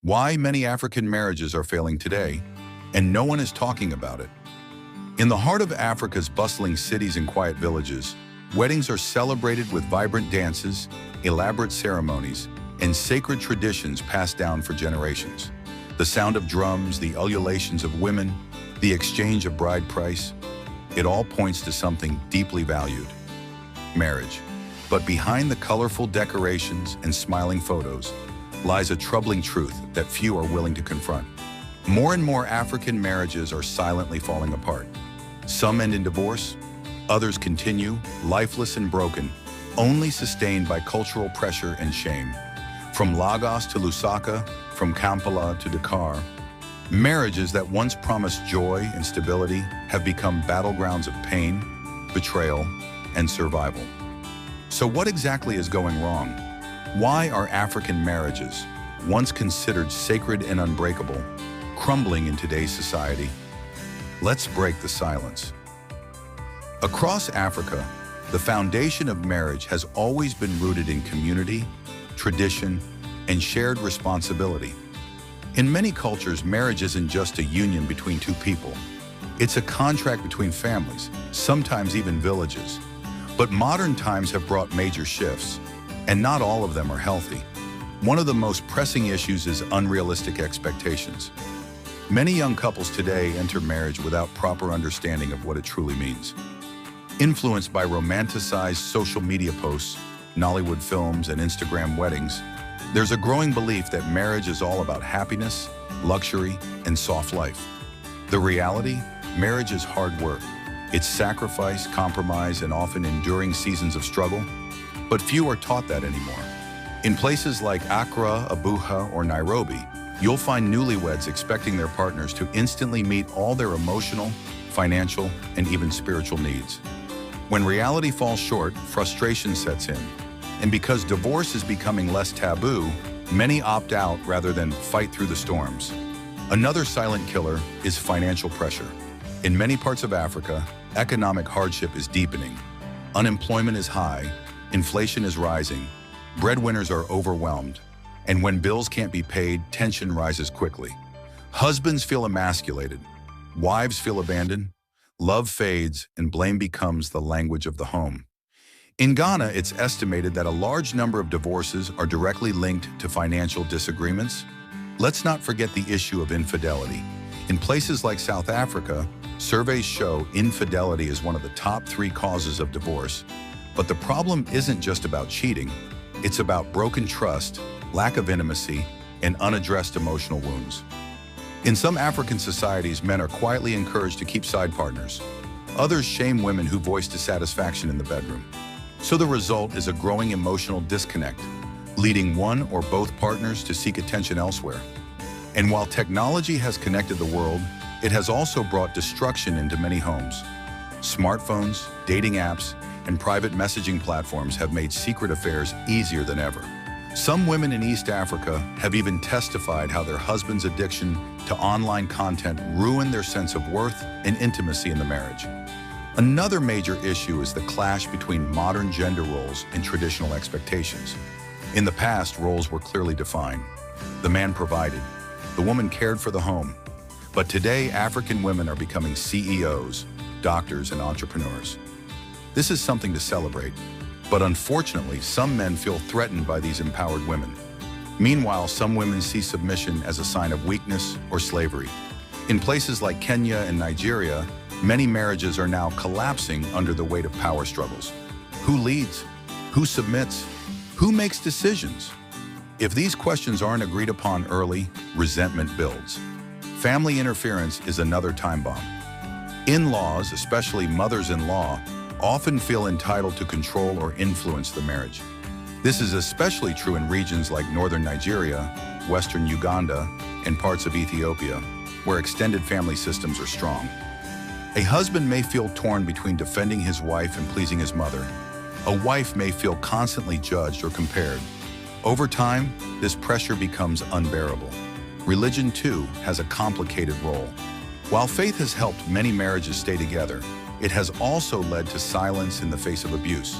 Why many African marriages are failing today, and no one is talking about it. In the heart of Africa's bustling cities and quiet villages, weddings are celebrated with vibrant dances, elaborate ceremonies, and sacred traditions passed down for generations. The sound of drums, the ululations of women, the exchange of bride price, it all points to something deeply valued: marriage. But behind the colorful decorations and smiling photos lies a troubling truth that few are willing to confront. More and more African marriages are silently falling apart. Some end in divorce, others continue, lifeless and broken, only sustained by cultural pressure and shame. From Lagos to Lusaka, from Kampala to Dakar, marriages that once promised joy and stability have become battlegrounds of pain, betrayal, and survival. So what exactly is going wrong? Why are African marriages, once considered sacred and unbreakable, crumbling in today's society? Let's break the silence. Across Africa, the foundation of marriage has always been rooted in community, tradition, and shared responsibility. In many cultures, marriage isn't just a union between two people. It's a contract between families, sometimes even villages. But modern times have brought major shifts, and not all of them are healthy. One of the most pressing issues is unrealistic expectations. Many young couples today enter marriage without proper understanding of what it truly means. Influenced by romanticized social media posts, Nollywood films, and Instagram weddings, there's a growing belief that marriage is all about happiness, luxury, and soft life. The reality? Marriage is hard work. It's sacrifice, compromise, and often enduring seasons of struggle. But few are taught that anymore. In places like Accra, Abuja, or Nairobi, you'll find newlyweds expecting their partners to instantly meet all their emotional, financial, and even spiritual needs. When reality falls short, frustration sets in. And because divorce is becoming less taboo, many opt out rather than fight through the storms. Another silent killer is financial pressure. In many parts of Africa, economic hardship is deepening. Unemployment is high, inflation is rising, breadwinners are overwhelmed, and when bills can't be paid, tension rises quickly. Husbands feel emasculated, wives feel abandoned, love fades, and blame becomes the language of the home. In Ghana, it's estimated that a large number of divorces are directly linked to financial disagreements. Let's not forget the issue of infidelity. In places like South Africa, surveys show infidelity is one of the top 3 causes of divorce. But the problem isn't just about cheating. It's about broken trust, lack of intimacy, and unaddressed emotional wounds. In some African societies, men are quietly encouraged to keep side partners. Others shame women who voice dissatisfaction in the bedroom. So the result is a growing emotional disconnect, leading one or both partners to seek attention elsewhere. And while technology has connected the world, it has also brought destruction into many homes. Smartphones, dating apps, and private messaging platforms have made secret affairs easier than ever. Some women in East Africa have even testified how their husband's addiction to online content ruined their sense of worth and intimacy in the marriage. Another major issue is the clash between modern gender roles and traditional expectations. In the past, roles were clearly defined. The man provided, the woman cared for the home. But today, African women are becoming CEOs, doctors, and entrepreneurs. This is something to celebrate, but unfortunately, some men feel threatened by these empowered women. Meanwhile, some women see submission as a sign of weakness or slavery. In places like Kenya and Nigeria, many marriages are now collapsing under the weight of power struggles. Who leads? Who submits? Who makes decisions? If these questions aren't agreed upon early, resentment builds. Family interference is another time bomb. In-laws, especially mothers-in-law, often feel entitled to control or influence the marriage. This is especially true in regions like northern Nigeria, western Uganda, and parts of Ethiopia, where extended family systems are strong. A husband may feel torn between defending his wife and pleasing his mother. A wife may feel constantly judged or compared. Over time, this pressure becomes unbearable. Religion, too, has a complicated role. While faith has helped many marriages stay together, it has also led to silence in the face of abuse.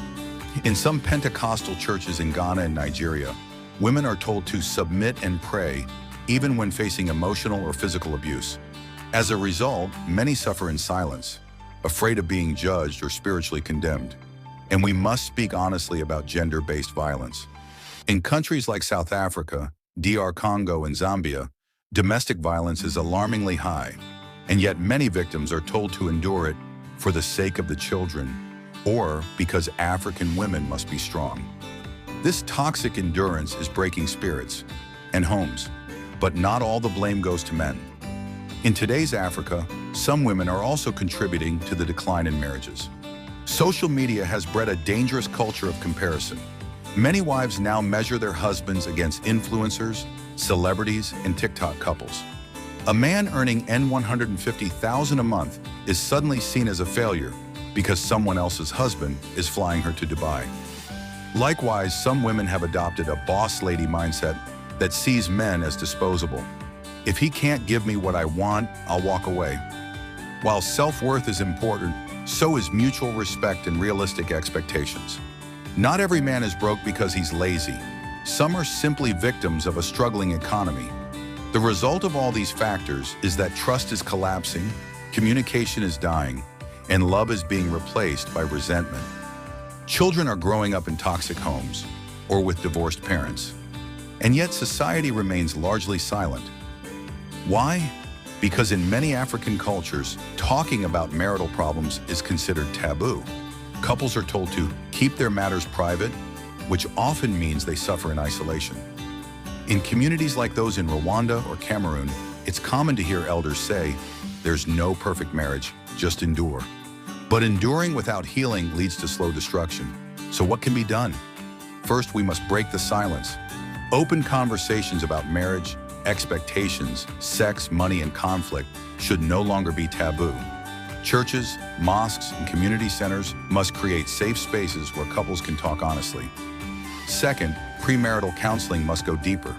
In some Pentecostal churches in Ghana and Nigeria, women are told to submit and pray, even when facing emotional or physical abuse. As a result, many suffer in silence, afraid of being judged or spiritually condemned. And we must speak honestly about gender-based violence. In countries like South Africa, DR Congo, and Zambia, domestic violence is alarmingly high, and yet many victims are told to endure it for the sake of the children or because African women must be strong. This toxic endurance is breaking spirits and homes, but not all the blame goes to men. In today's Africa, some women are also contributing to the decline in marriages. Social media has bred a dangerous culture of comparison. Many wives now measure their husbands against influencers, celebrities, and TikTok couples. A man earning $150,000 a month is suddenly seen as a failure because someone else's husband is flying her to Dubai. Likewise, some women have adopted a boss lady mindset that sees men as disposable. If he can't give me what I want, I'll walk away. While self-worth is important, so is mutual respect and realistic expectations. Not every man is broke because he's lazy. Some are simply victims of a struggling economy. The result of all these factors is that trust is collapsing, communication is dying, and love is being replaced by resentment. Children are growing up in toxic homes or with divorced parents, and yet society remains largely silent. Why? Because in many African cultures, talking about marital problems is considered taboo. Couples are told to keep their matters private, which often means they suffer in isolation. In communities like those in Rwanda or Cameroon, it's common to hear elders say, "There's no perfect marriage, just endure." But enduring without healing leads to slow destruction. So what can be done? First, we must break the silence. Open conversations about marriage, expectations, sex, money, and conflict should no longer be taboo. Churches, mosques, and community centers must create safe spaces where couples can talk honestly. Second, premarital counseling must go deeper.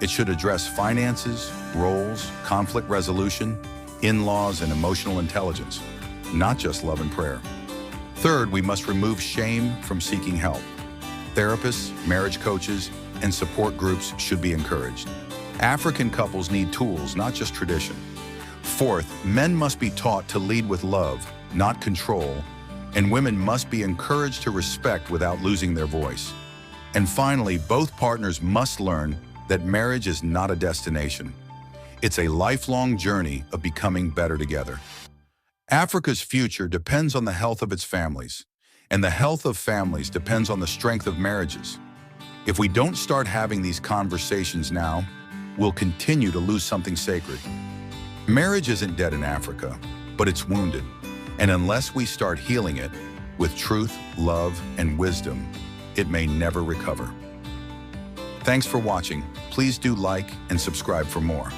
It should address finances, roles, conflict resolution, in-laws, and emotional intelligence, not just love and prayer. Third, we must remove shame from seeking help. Therapists, marriage coaches, and support groups should be encouraged. African couples need tools, not just tradition. Fourth, men must be taught to lead with love, not control, and women must be encouraged to respect without losing their voice. And finally, both partners must learn that marriage is not a destination. It's a lifelong journey of becoming better together. Africa's future depends on the health of its families, and the health of families depends on the strength of marriages. If we don't start having these conversations now, we'll continue to lose something sacred. Marriage isn't dead in Africa, but it's wounded. And unless we start healing it with truth, love, and wisdom, it may never recover. Thanks for watching. Please do like and subscribe for more.